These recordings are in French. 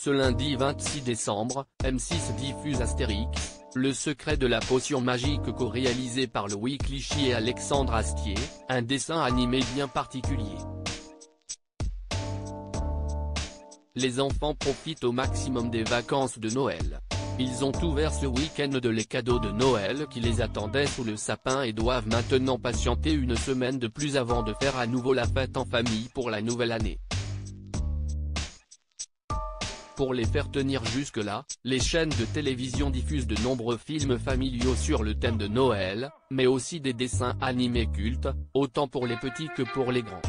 Ce lundi 26 décembre, M6 diffuse Astérix, le secret de la potion magique co-réalisé par Louis Clichy et Alexandre Astier, un dessin animé bien particulier. Les enfants profitent au maximum des vacances de Noël. Ils ont ouvert ce week-end les cadeaux de Noël qui les attendaient sous le sapin et doivent maintenant patienter une semaine de plus avant de faire à nouveau la fête en famille pour la nouvelle année. Pour les faire tenir jusque-là, les chaînes de télévision diffusent de nombreux films familiaux sur le thème de Noël, mais aussi des dessins animés cultes, autant pour les petits que pour les grands.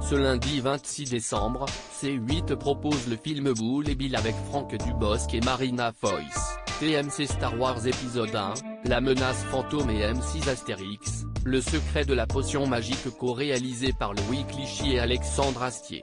Ce lundi 26 décembre, C8 propose le film Boule et Bill avec Franck Dubosc et Marina Foïs, TMC Star Wars épisode 1, La menace fantôme et M6 Astérix, le secret de la potion magique co-réalisé par Louis Clichy et Alexandre Astier.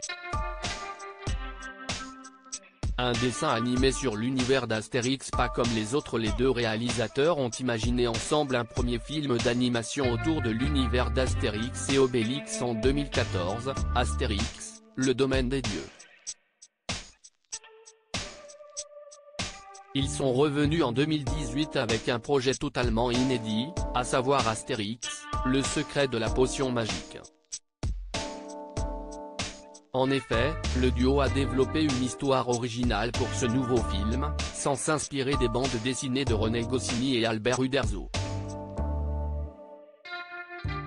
Un dessin animé sur l'univers d'Astérix. Pas comme les autres, les deux réalisateurs ont imaginé ensemble un premier film d'animation autour de l'univers d'Astérix et Obélix en 2014, Astérix, le domaine des dieux. Ils sont revenus en 2018 avec un projet totalement inédit, à savoir Astérix, le secret de la potion magique. En effet, le duo a développé une histoire originale pour ce nouveau film, sans s'inspirer des bandes dessinées de René Goscinny et Albert Uderzo.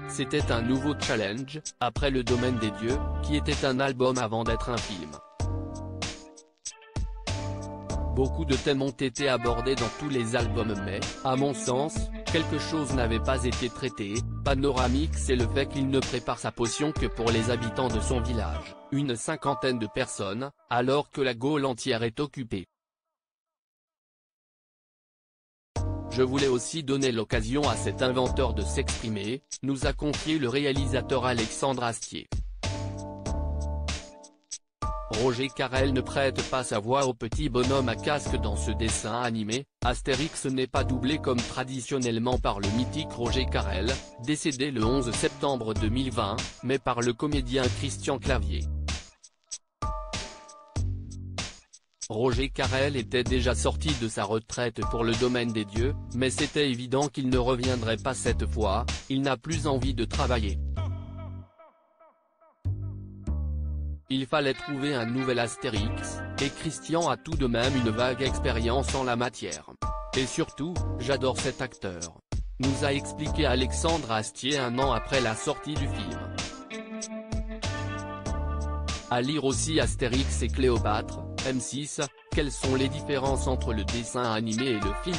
C'était un nouveau challenge, après Le Domaine des Dieux, qui était un album avant d'être un film. Beaucoup de thèmes ont été abordés dans tous les albums mais, à mon sens, quelque chose n'avait pas été traité. Panoramique, c'est le fait qu'il ne prépare sa potion que pour les habitants de son village, une cinquantaine de personnes, alors que la Gaule entière est occupée. Je voulais aussi donner l'occasion à cet inventeur de s'exprimer, nous a confié le réalisateur Alexandre Astier. Roger Carrel ne prête pas sa voix au petit bonhomme à casque dans ce dessin animé. Astérix n'est pas doublé comme traditionnellement par le mythique Roger Carrel, décédé le 11 septembre 2020, mais par le comédien Christian Clavier. Roger Carrel était déjà sorti de sa retraite pour Le Domaine des Dieux, mais c'était évident qu'il ne reviendrait pas cette fois, il n'a plus envie de travailler. Il fallait trouver un nouvel Astérix, et Christian a tout de même une vague expérience en la matière. Et surtout, j'adore cet acteur, nous a expliqué Alexandre Astier un an après la sortie du film. À lire aussi Astérix et Cléopâtre, M6, quelles sont les différences entre le dessin animé et le film ?